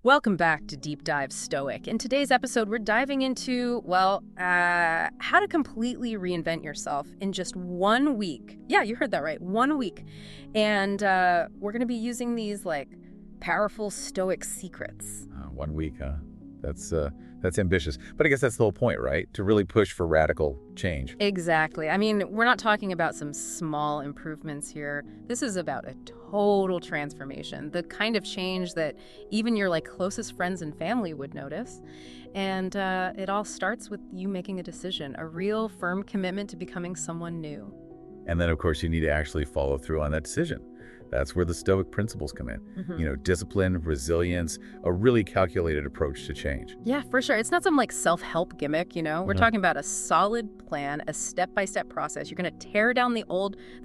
Welcome back to Deep Dive Stoic. In today's episode, we're diving into, how to completely reinvent yourself in just 1 week. Yeah, you heard that right, 1 week. And we're going to be using these, powerful Stoic secrets. 1 week, huh? That's ambitious. But I guess that's the whole point, right? To really push for radical change. Exactly. I mean, we're not talking about some small improvements here. This is about a total transformation, the kind of change that even your closest friends and family would notice. And it all starts with you making a decision, a real firm commitment to becoming someone new. And then, of course, you need to actually follow through on that decision. That's where the Stoic principles come in. Mm-hmm. Discipline, resilience, a really calculated approach to change. Yeah, for sure. It's not some self-help gimmick, We're talking about a solid plan, a step-by-step process. You're going to tear down the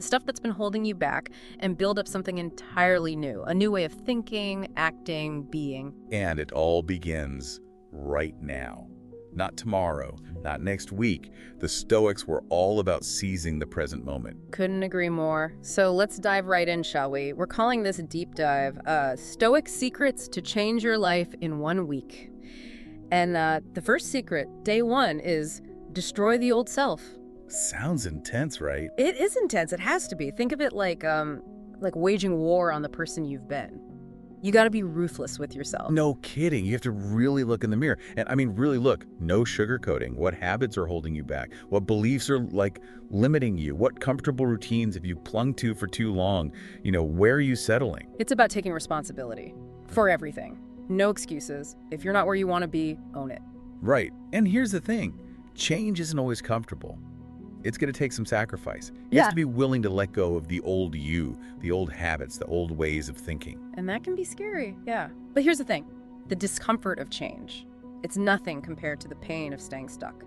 stuff that's been holding you back and build up something entirely new, a new way of thinking, acting, being. And it all begins right now. Not tomorrow, not next week. The Stoics were all about seizing the present moment. Couldn't agree more. So let's dive right in, shall we? We're calling this a deep dive, Stoic Secrets to Change Your Life in 1 week. And the first secret, day 1, is destroy the old self. Sounds intense, right? It is intense. It has to be. Think of it like waging war on the person you've been. You got to be ruthless with yourself. No kidding. You have to really look in the mirror. And really look, no sugarcoating. What habits are holding you back? What beliefs are limiting you? What comfortable routines have you clung to for too long? Where are you settling? It's about taking responsibility for everything. No excuses. If you're not where you want to be, own it. Right. And here's the thing. Change isn't always comfortable. It's going to take some sacrifice. You have to be willing to let go of the old you, the old habits, the old ways of thinking. And that can be scary, yeah. But here's the thing. The discomfort of change. It's nothing compared to the pain of staying stuck.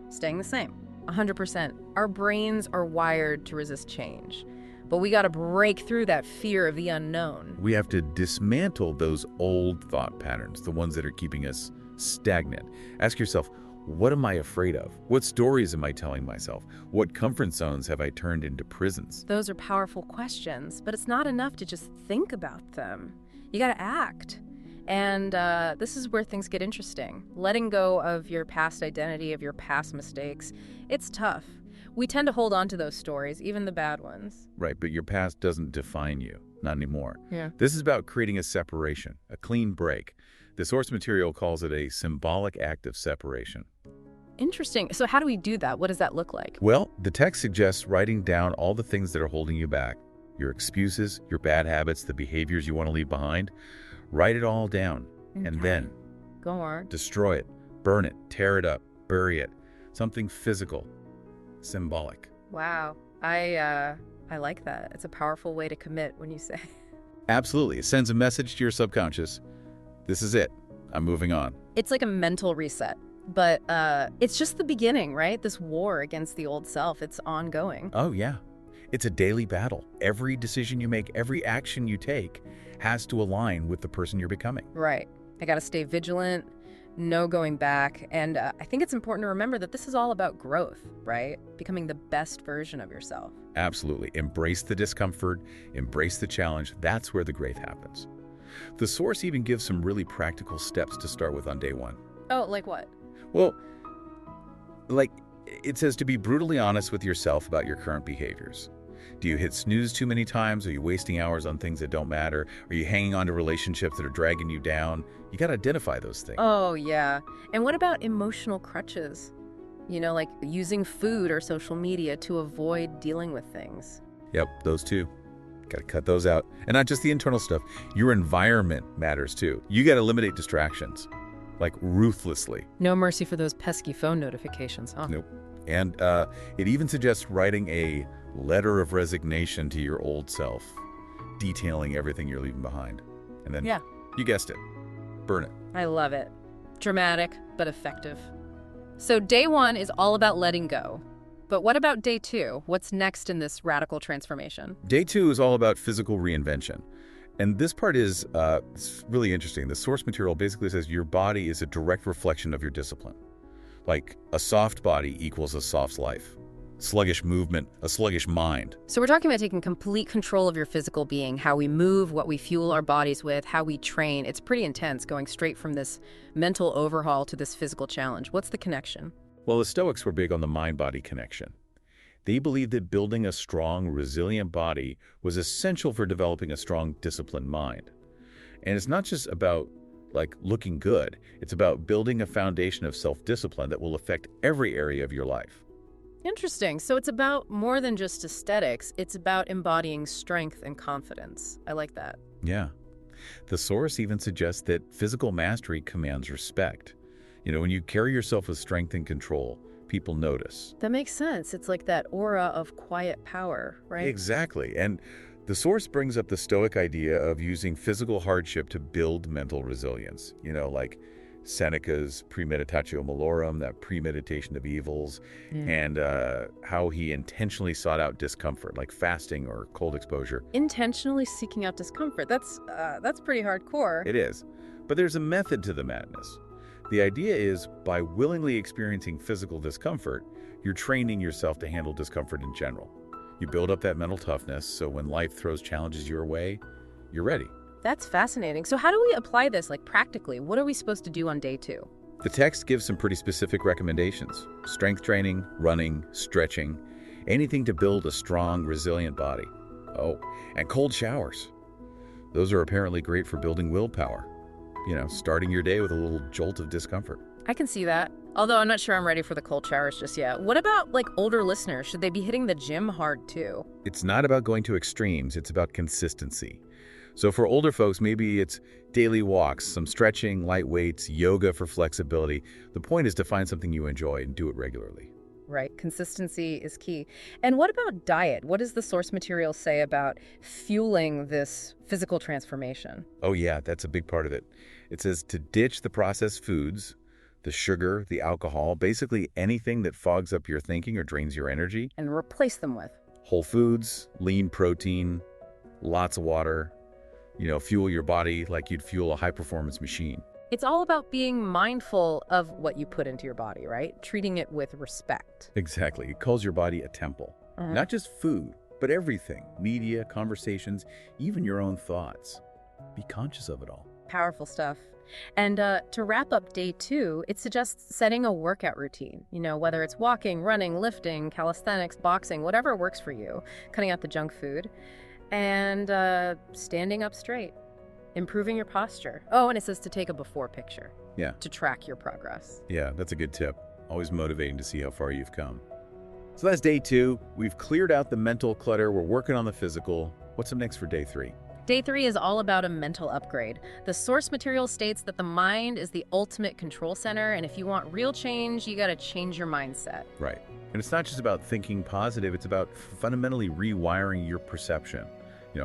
Staying the same, 100%. Our brains are wired to resist change. But we got to break through that fear of the unknown. We have to dismantle those old thought patterns, the ones that are keeping us stagnant. Ask yourself, what am I afraid of? What stories am I telling myself? What comfort zones have I turned into prisons? Those are powerful questions, but it's not enough to just think about them. You got to act. And this is where things get interesting. Letting go of your past identity, of your past mistakes, it's tough. We tend to hold on to those stories, even the bad ones. Right, but your past doesn't define you. Not anymore. Yeah. This is about creating a separation, a clean break. The source material calls it a symbolic act of separation. Interesting. So how do we do that? What does that look like? Well, the text suggests writing down all the things that are holding you back, your excuses, your bad habits, the behaviors you want to leave behind. Write it all down, and then go on. Destroy it, burn it, tear it up, bury it. Something physical, symbolic. Wow. I like that. It's a powerful way to commit when you say. Absolutely. It sends a message to your subconscious. This is it. I'm moving on. It's like a mental reset, but it's just the beginning, right? This war against the old self, it's ongoing. Oh, yeah. It's a daily battle. Every decision you make, every action you take has to align with the person you're becoming. Right. I got to stay vigilant, no going back. And I think it's important to remember that this is all about growth, right? Becoming the best version of yourself. Absolutely. Embrace the discomfort, embrace the challenge. That's where the growth happens. The source even gives some really practical steps to start with on day 1. Oh, like what? Well, it says to be brutally honest with yourself about your current behaviors. Do you hit snooze too many times? Are you wasting hours on things that don't matter? Are you hanging on to relationships that are dragging you down? You got to identify those things. Oh, yeah. And what about emotional crutches? Like using food or social media to avoid dealing with things. Yep, those too. Got to cut those out. And not just the internal stuff. Your environment matters too. You got to eliminate distractions, ruthlessly. No mercy for those pesky phone notifications, huh? Nope. And it even suggests writing a letter of resignation to your old self, detailing everything you're leaving behind. And then, you guessed it, burn it. I love it. Dramatic, but effective. So day 1 is all about letting go. But what about day 2? What's next in this radical transformation? Day 2 is all about physical reinvention. And this part is it's really interesting. The source material basically says your body is a direct reflection of your discipline. Like a soft body equals a soft life. sluggish movement, a sluggish mind. So we're talking about taking complete control of your physical being, how we move, what we fuel our bodies with, how we train. It's pretty intense going straight from this mental overhaul to this physical challenge. What's the connection? Well, the Stoics were big on the mind-body connection. They believed that building a strong, resilient body was essential for developing a strong, disciplined mind. And it's not just about, like, looking good. It's about building a foundation of self-discipline that will affect every area of your life. Interesting. So it's about more than just aesthetics. It's about embodying strength and confidence. I like that. Yeah. The source even suggests that physical mastery commands respect. When you carry yourself with strength and control, people notice. That makes sense. It's like that aura of quiet power, right? Exactly. And the source brings up the Stoic idea of using physical hardship to build mental resilience. Like Seneca's premeditatio malorum, that premeditation of evils, and how he intentionally sought out discomfort, like fasting or cold exposure. Intentionally seeking out discomfort. That's pretty hardcore. It is. But there's a method to the madness. The idea is, by willingly experiencing physical discomfort, you're training yourself to handle discomfort in general. You build up that mental toughness, so when life throws challenges your way, you're ready. That's fascinating. So how do we apply this, like, practically? What are we supposed to do on day 2? The text gives some pretty specific recommendations. Strength training, running, stretching, anything to build a strong, resilient body. Oh, and cold showers. Those are apparently great for building willpower. Starting your day with a little jolt of discomfort. I can see that. Although I'm not sure I'm ready for the cold showers just yet. What about, like, older listeners? Should they be hitting the gym hard too? It's not about going to extremes, it's about consistency. So for older folks, maybe it's daily walks, some stretching, light weights, yoga for flexibility. The point is to find something you enjoy and do it regularly. Right. Consistency is key. And what about diet? What does the source material say about fueling this physical transformation? Oh yeah, that's a big part of it. It says to ditch the processed foods, the sugar, the alcohol, basically anything that fogs up your thinking or drains your energy. And replace them with whole foods, lean protein, lots of water. Fuel your body like you'd fuel a high-performance machine. It's all about being mindful of what you put into your body, right? Treating it with respect. Exactly. It calls your body a temple. Not just food, but everything. Media, conversations, even your own thoughts. Be conscious of it all. Powerful stuff. And to wrap up day 2, it suggests setting a workout routine. Whether it's walking, running, lifting, calisthenics, boxing, whatever works for you. Cutting out the junk food. And standing up straight. Improving your posture. Oh, and it says to take a before picture. Yeah. To track your progress. Yeah, that's a good tip. Always motivating to see how far you've come. So that's day 2. We've cleared out the mental clutter. We're working on the physical. What's up next for day 3? Day 3 is all about a mental upgrade. The source material states that the mind is the ultimate control center, and if you want real change, you gotta change your mindset. Right. And it's not just about thinking positive, it's about fundamentally rewiring your perception.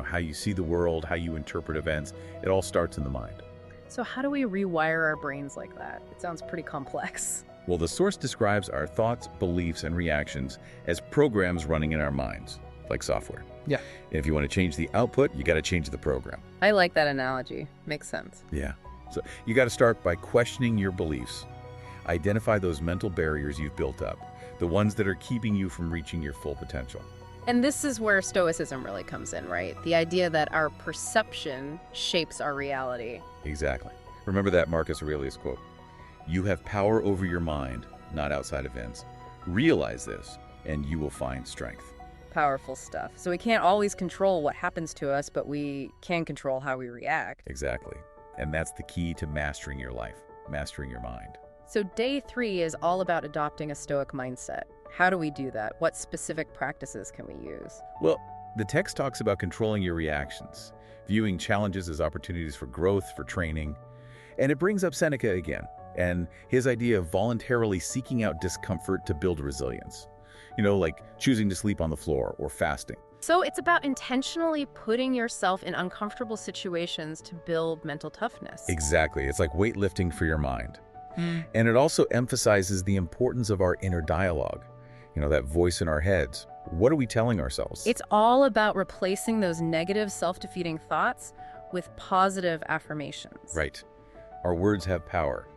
How you see the world, how you interpret events. It all starts in the mind. So how do we rewire our brains like that? It sounds pretty complex. Well, the source describes our thoughts, beliefs, and reactions as programs running in our minds, like software. Yeah. And if you want to change the output, you got to change the program. I like that analogy. Makes sense. Yeah. So you got to start by questioning your beliefs. Identify those mental barriers you've built up, the ones that are keeping you from reaching your full potential. And this is where Stoicism really comes in, right? The idea that our perception shapes our reality. Exactly. Remember that Marcus Aurelius quote, "You have power over your mind, not outside events. Realize this, and you will find strength." Powerful stuff. So we can't always control what happens to us, but we can control how we react. Exactly. And that's the key to mastering your life, mastering your mind. So day 3 is all about adopting a Stoic mindset. How do we do that? What specific practices can we use? Well, the text talks about controlling your reactions, viewing challenges as opportunities for growth, for training. And it brings up Seneca again, and his idea of voluntarily seeking out discomfort to build resilience. Like choosing to sleep on the floor or fasting. So it's about intentionally putting yourself in uncomfortable situations to build mental toughness. Exactly. It's like weightlifting for your mind. And it also emphasizes the importance of our inner dialogue. That voice in our heads. What are we telling ourselves? It's all about replacing those negative, self-defeating thoughts with positive affirmations. Right. Our words have power.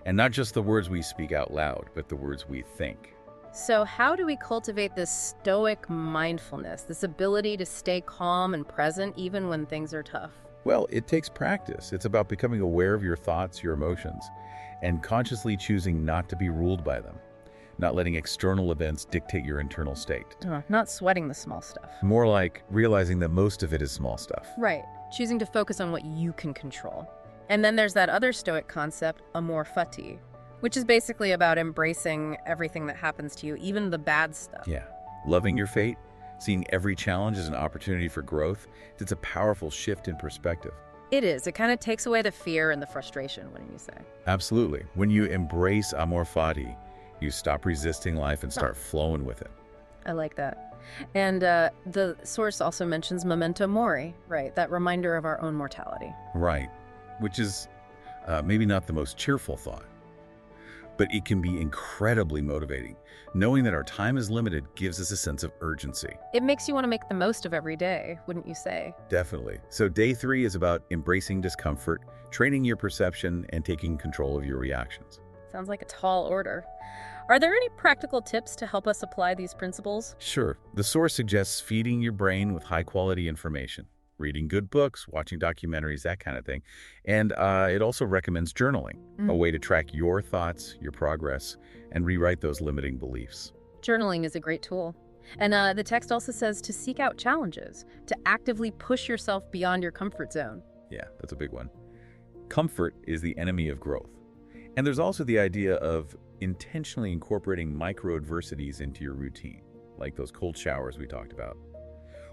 And not just the words we speak out loud, but the words we think. So how do we cultivate this stoic mindfulness, this ability to stay calm and present even when things are tough? Well, it takes practice. It's about becoming aware of your thoughts, your emotions, and consciously choosing not to be ruled by them, not letting external events dictate your internal state. Not sweating the small stuff. More like realizing that most of it is small stuff. Right. Choosing to focus on what you can control. And then there's that other Stoic concept, amor fati, which is basically about embracing everything that happens to you, even the bad stuff. Yeah. Loving your fate, seeing every challenge as an opportunity for growth, it's a powerful shift in perspective. It is. It kind of takes away the fear and the frustration, wouldn't you say? Absolutely. When you embrace amor fati, you stop resisting life and start flowing with it. I like that. And the source also mentions memento mori, right? That reminder of our own mortality. Right. Which is maybe not the most cheerful thought, but it can be incredibly motivating. Knowing that our time is limited gives us a sense of urgency. It makes you want to make the most of every day, wouldn't you say? Definitely. So day 3 is about embracing discomfort, training your perception, and taking control of your reactions. Sounds like a tall order. Are there any practical tips to help us apply these principles? Sure. The source suggests feeding your brain with high-quality information, reading good books, watching documentaries, that kind of thing. And it also recommends journaling, a way to track your thoughts, your progress, and rewrite those limiting beliefs. Journaling is a great tool. And the text also says to seek out challenges, to actively push yourself beyond your comfort zone. Yeah, that's a big one. Comfort is the enemy of growth. And there's also the idea of intentionally incorporating micro-adversities into your routine, like those cold showers we talked about,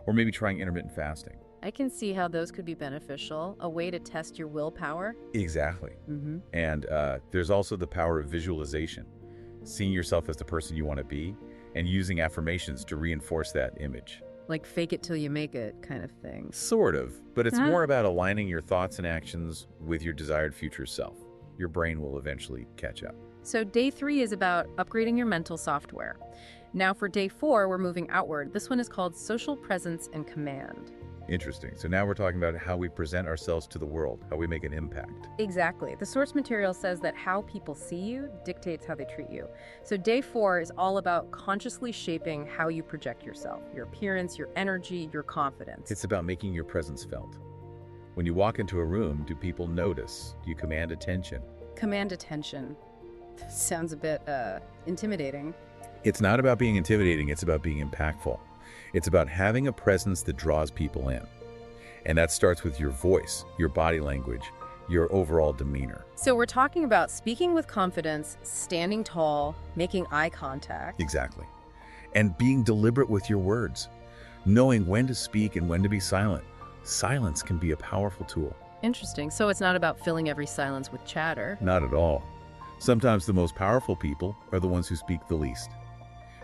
or maybe trying intermittent fasting. I can see how those could be beneficial, a way to test your willpower. Exactly. And there's also the power of visualization, seeing yourself as the person you want to be and using affirmations to reinforce that image. Like fake it till you make it kind of thing. Sort of, but it's more about aligning your thoughts and actions with your desired future self. Your brain will eventually catch up. So day 3 is about upgrading your mental software. Now for day 4, we're moving outward. This one is called social presence and command. Interesting. So now we're talking about how we present ourselves to the world, how we make an impact. Exactly. The source material says that how people see you dictates how they treat you. So day 4 is all about consciously shaping how you project yourself, your appearance, your energy, your confidence. It's about making your presence felt. When you walk into a room, do people notice? Do you command attention? Command attention. Sounds a bit intimidating. It's not about being intimidating, it's about being impactful. It's about having a presence that draws people in. And that starts with your voice, your body language, your overall demeanor. So we're talking about speaking with confidence, standing tall, making eye contact. Exactly. And being deliberate with your words, knowing when to speak and when to be silent. Silence can be a powerful tool. Interesting. So it's not about filling every silence with chatter. Not at all. Sometimes the most powerful people are the ones who speak the least.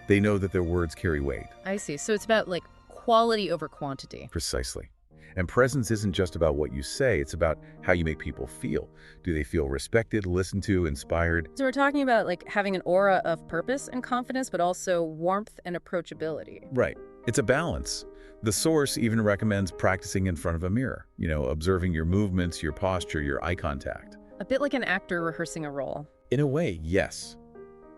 They know that their words carry weight. I see. So it's about like quality over quantity. Precisely. And presence isn't just about what you say, it's about how you make people feel. Do they feel respected, listened to, inspired? So we're talking about like having an aura of purpose and confidence, but also warmth and approachability. Right. It's a balance. The source even recommends practicing in front of a mirror, observing your movements, your posture, your eye contact. A bit like an actor rehearsing a role. In a way, yes.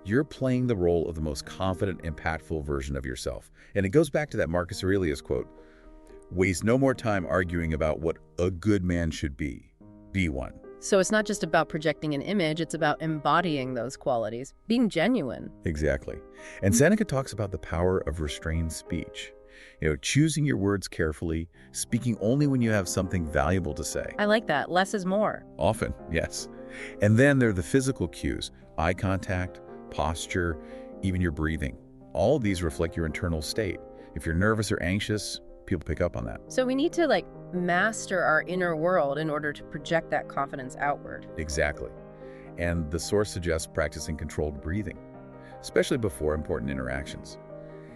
You're playing the role of the most confident, impactful version of yourself. And it goes back to that Marcus Aurelius quote, "Waste no more time arguing about what a good man should be. Be one." So it's not just about projecting an image, it's about embodying those qualities, being genuine. Exactly. And Seneca talks about the power of restrained speech. Choosing your words carefully, speaking only when you have something valuable to say. I like that. Less is more. Often, yes. And then there are the physical cues, eye contact, posture, even your breathing. All of these reflect your internal state. If you're nervous or anxious, people pick up on that. So we need to master our inner world in order to project that confidence outward. Exactly. And the source suggests practicing controlled breathing, especially before important interactions.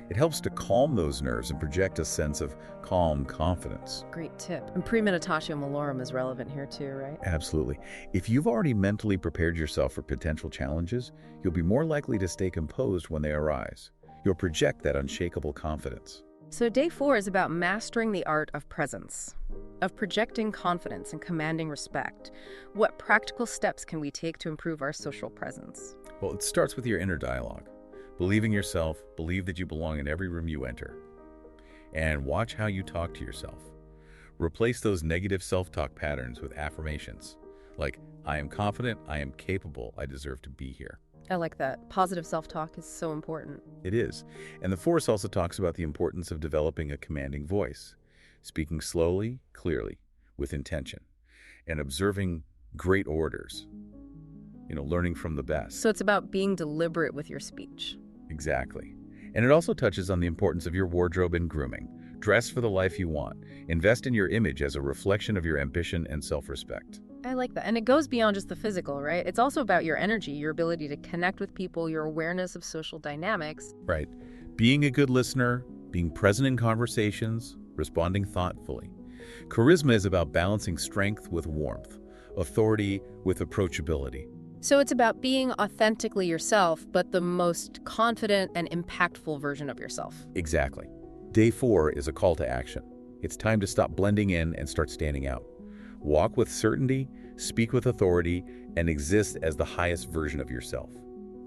It helps to calm those nerves and project a sense of calm confidence. Great tip. And premeditatio malorum is relevant here too, right? Absolutely. If you've already mentally prepared yourself for potential challenges, you'll be more likely to stay composed when they arise. You'll project that unshakable confidence. So day 4 is about mastering the art of presence, of projecting confidence and commanding respect. What practical steps can we take to improve our social presence? Well, it starts with your inner dialogue. Believe in yourself, believe that you belong in every room you enter, and watch how you talk to yourself. Replace those negative self-talk patterns with affirmations, like, I am confident, I am capable, I deserve to be here. I like that. Positive self-talk is so important. It is. And the Force also talks about the importance of developing a commanding voice, speaking slowly, clearly, with intention, and observing great orators, learning from the best. So it's about being deliberate with your speech. Exactly. And it also touches on the importance of your wardrobe and grooming. Dress for the life you want. Invest in your image as a reflection of your ambition and self-respect. I like that. And it goes beyond just the physical, right? It's also about your energy, your ability to connect with people, your awareness of social dynamics. Right. Being a good listener, being present in conversations, responding thoughtfully. Charisma is about balancing strength with warmth, authority with approachability. So it's about being authentically yourself, but the most confident and impactful version of yourself. Exactly. Day 4 is a call to action. It's time to stop blending in and start standing out. Walk with certainty, speak with authority, and exist as the highest version of yourself.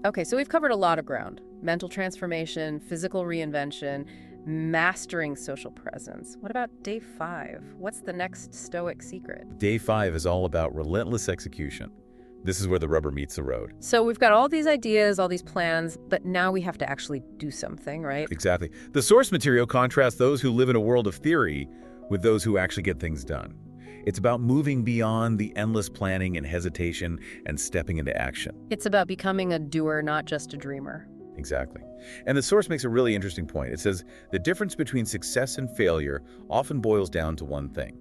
Okay, so we've covered a lot of ground. Mental transformation, physical reinvention, mastering social presence. What about day 5? What's the next Stoic secret? Day 5 is all about relentless execution. This is where the rubber meets the road. So we've got all these ideas, all these plans, but now we have to actually do something, right? Exactly. The source material contrasts those who live in a world of theory with those who actually get things done. It's about moving beyond the endless planning and hesitation and stepping into action. It's about becoming a doer, not just a dreamer. Exactly. And the source makes a really interesting point. It says the difference between success and failure often boils down to one thing: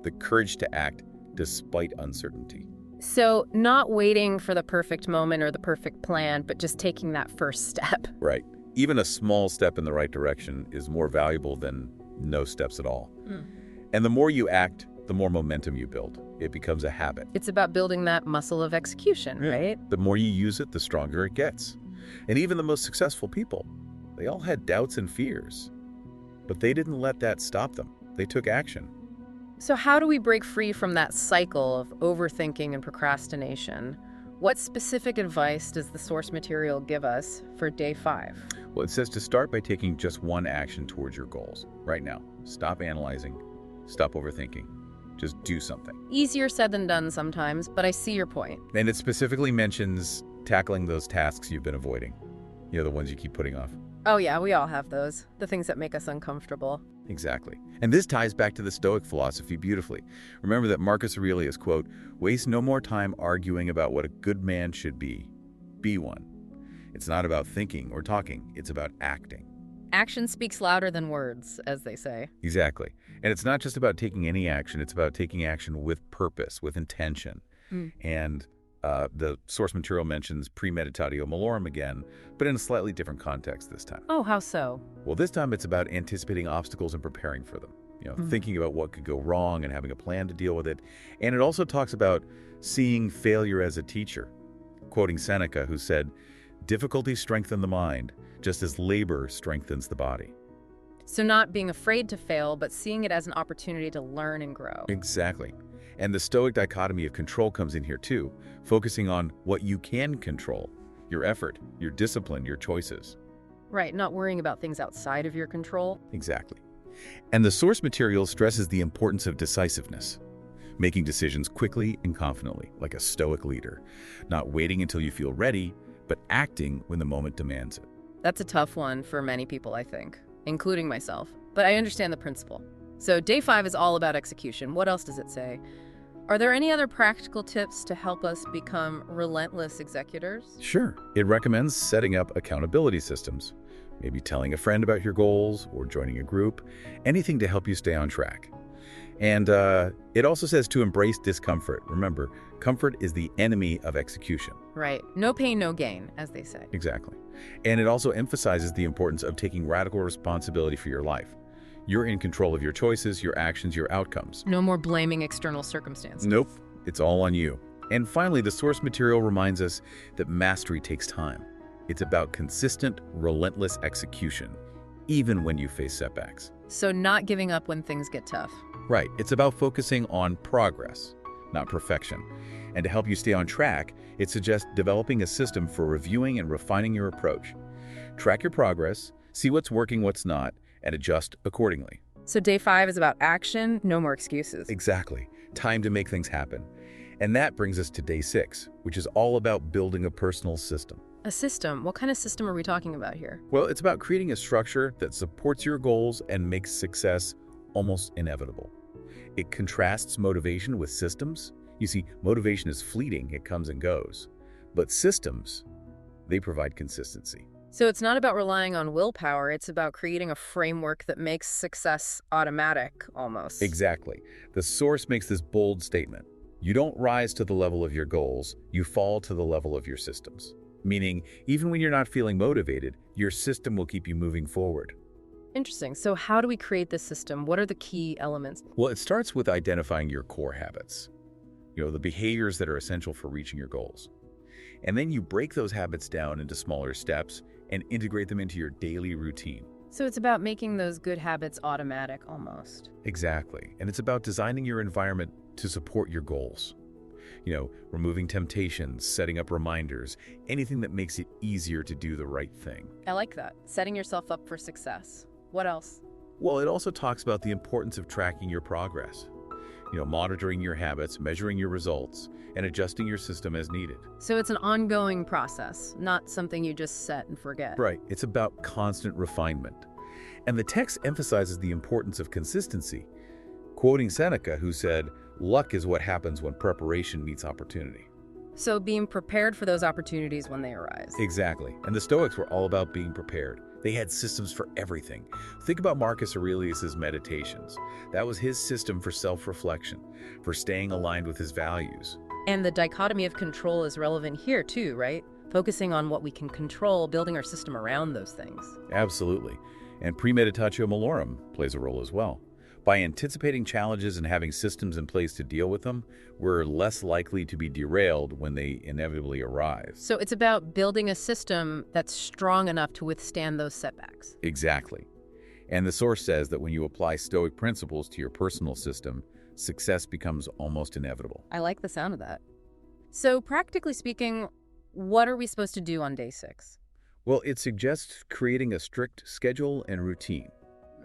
the courage to act despite uncertainty. So not waiting for the perfect moment or the perfect plan, but just taking that first step. Right. Even a small step in the right direction is more valuable than no steps at all. And the more you act, the more momentum you build. It becomes a habit. It's about building that muscle of execution, right? The more you use it, the stronger it gets. And even the most successful people, they all had doubts and fears. But they didn't let that stop them. They took action. So how do we break free from that cycle of overthinking and procrastination? What specific advice does the source material give us for day 5? Well, it says to start by taking just one action towards your goals. Right now, stop analyzing, stop overthinking. Just do something. Easier said than done sometimes, but I see your point. And it specifically mentions tackling those tasks you've been avoiding. The ones you keep putting off. Oh yeah, we all have those. The things that make us uncomfortable. Exactly. And this ties back to the Stoic philosophy beautifully. Remember that Marcus Aurelius, quote, "Waste no more time arguing about what a good man should be. Be one." It's not about thinking or talking. It's about acting. Action speaks louder than words, as they say. Exactly. And it's not just about taking any action. It's about taking action with purpose, with intention. And the source material mentions premeditatio malorum again, but in a slightly different context this time. Oh, how so? Well, this time it's about anticipating obstacles and preparing for them. Thinking about what could go wrong and having a plan to deal with it. And it also talks about seeing failure as a teacher, quoting Seneca, who said, "Difficulties strengthen the mind, just as labor strengthens the body." So not being afraid to fail, but seeing it as an opportunity to learn and grow. Exactly. And the Stoic dichotomy of control comes in here too, focusing on what you can control, your effort, your discipline, your choices. Right, not worrying about things outside of your control. Exactly. And the source material stresses the importance of decisiveness, making decisions quickly and confidently, like a Stoic leader, not waiting until you feel ready, but acting when the moment demands it. That's a tough one for many people, I think, including myself. But I understand the principle. So day 5 is all about execution. What else does it say? Are there any other practical tips to help us become relentless executors? Sure. It recommends setting up accountability systems, maybe telling a friend about your goals or joining a group, anything to help you stay on track. And it also says to embrace discomfort. Remember, comfort is the enemy of execution. Right. No pain, no gain, as they say. Exactly. And it also emphasizes the importance of taking radical responsibility for your life. You're in control of your choices, your actions, your outcomes. No more blaming external circumstances. Nope. It's all on you. And finally, the source material reminds us that mastery takes time. It's about consistent, relentless execution, even when you face setbacks. So not giving up when things get tough. Right. It's about focusing on progress, not perfection. And to help you stay on track, it suggests developing a system for reviewing and refining your approach. Track your progress, see what's working, what's not, and adjust accordingly. So day 5 is about action, no more excuses. Exactly. Time to make things happen. And that brings us to day 6, which is all about building a personal system. A system? What kind of system are we talking about here? Well, it's about creating a structure that supports your goals and makes success almost inevitable. It contrasts motivation with systems. You see, motivation is fleeting, it comes and goes. But systems, they provide consistency. So it's not about relying on willpower, it's about creating a framework that makes success automatic, almost. Exactly. The source makes this bold statement. You don't rise to the level of your goals, you fall to the level of your systems. Meaning, even when you're not feeling motivated, your system will keep you moving forward. Interesting. So how do we create this system? What are the key elements? Well, it starts with identifying your core habits. The behaviors that are essential for reaching your goals. And then you break those habits down into smaller steps and integrate them into your daily routine. So it's about making those good habits automatic, almost. Exactly. And it's about designing your environment to support your goals. Removing temptations, setting up reminders, anything that makes it easier to do the right thing. I like that. Setting yourself up for success. What else? Well, it also talks about the importance of tracking your progress. Monitoring your habits, measuring your results, and adjusting your system as needed. So it's an ongoing process, not something you just set and forget. Right. It's about constant refinement. And the text emphasizes the importance of consistency, quoting Seneca, who said, "Luck is what happens when preparation meets opportunity." So being prepared for those opportunities when they arise. Exactly. And the Stoics were all about being prepared. They had systems for everything. Think about Marcus Aurelius's meditations. That was his system for self-reflection, for staying aligned with his values. And the dichotomy of control is relevant here too, right? Focusing on what we can control, building our system around those things. Absolutely. And premeditatio malorum plays a role as well. By anticipating challenges and having systems in place to deal with them, we're less likely to be derailed when they inevitably arise. So it's about building a system that's strong enough to withstand those setbacks. Exactly. And the source says that when you apply Stoic principles to your personal system, success becomes almost inevitable. I like the sound of that. So practically speaking, what are we supposed to do on day 6? Well, it suggests creating a strict schedule and routine.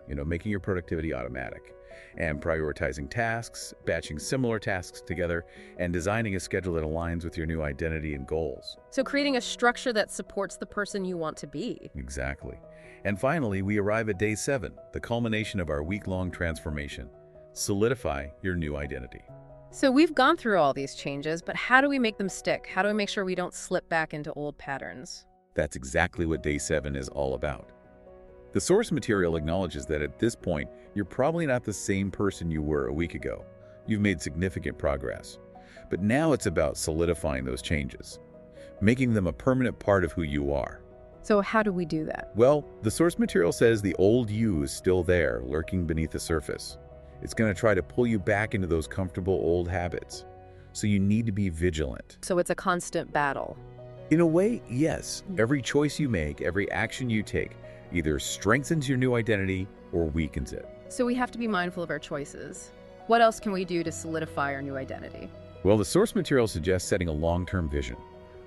Making your productivity automatic, and prioritizing tasks, batching similar tasks together, and designing a schedule that aligns with your new identity and goals. So creating a structure that supports the person you want to be. Exactly. And finally, we arrive at day 7, the culmination of our week-long transformation. Solidify your new identity. So we've gone through all these changes, but how do we make them stick? How do we make sure we don't slip back into old patterns? That's exactly what day 7 is all about. The source material acknowledges that at this point, you're probably not the same person you were a week ago. You've made significant progress. But now it's about solidifying those changes, making them a permanent part of who you are. So how do we do that? Well, the source material says the old you is still there, lurking beneath the surface. It's going to try to pull you back into those comfortable old habits. So you need to be vigilant. So it's a constant battle. In a way, yes. Every choice you make, every action you take, either strengthens your new identity or weakens it. So we have to be mindful of our choices. What else can we do to solidify our new identity? Well, the source material suggests setting a long-term vision.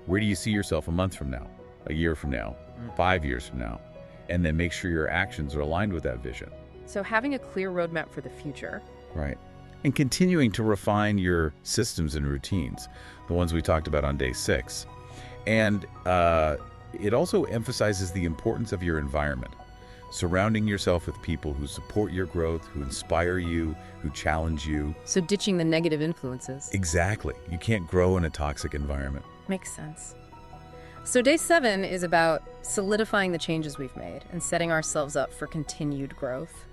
Where do you see yourself a month from now, a year from now, 5 years from now? And then make sure your actions are aligned with that vision. So having a clear roadmap for the future. Right. And continuing to refine your systems and routines, the ones we talked about on day 6. And it also emphasizes the importance of your environment, surrounding yourself with people who support your growth, who inspire you, who challenge you. So ditching the negative influences. Exactly. You can't grow in a toxic environment. Makes sense. So day 7 is about solidifying the changes we've made and setting ourselves up for continued growth.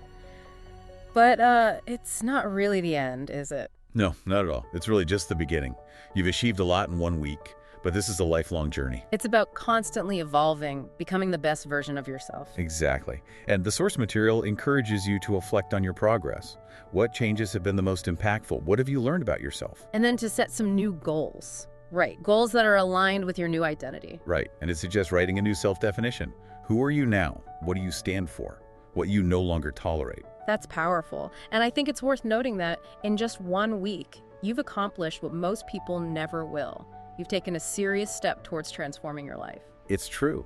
But it's not really the end, is it? No, not at all. It's really just the beginning. You've achieved a lot in 1 week. But this is a lifelong journey. It's about constantly evolving, becoming the best version of yourself. Exactly. And the source material encourages you to reflect on your progress. What changes have been the most impactful? What have you learned about yourself? And then to set some new goals. Right, goals that are aligned with your new identity. Right, and it suggests writing a new self-definition. Who are you now? What do you stand for? What you no longer tolerate? That's powerful. And I think it's worth noting that in just 1 week, you've accomplished what most people never will. You've taken a serious step towards transforming your life. It's true.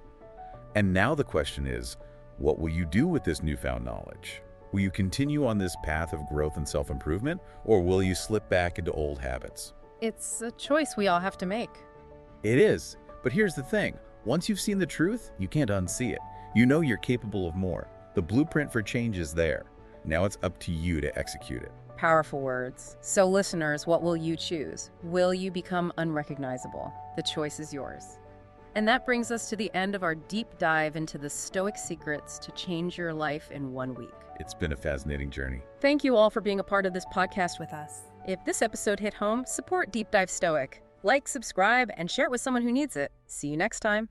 And now the question is, what will you do with this newfound knowledge? Will you continue on this path of growth and self-improvement, or will you slip back into old habits? It's a choice we all have to make. It is, but here's the thing. Once you've seen the truth, you can't unsee it. You know you're capable of more. The blueprint for change is there. Now it's up to you to execute it. Powerful words. So listeners, what will you choose? Will you become unrecognizable? The choice is yours. And that brings us to the end of our deep dive into the Stoic secrets to change your life in 1 week. It's been a fascinating journey. Thank you all for being a part of this podcast with us. If this episode hit home, support Deep Dive Stoic. Like, subscribe, and share it with someone who needs it. See you next time.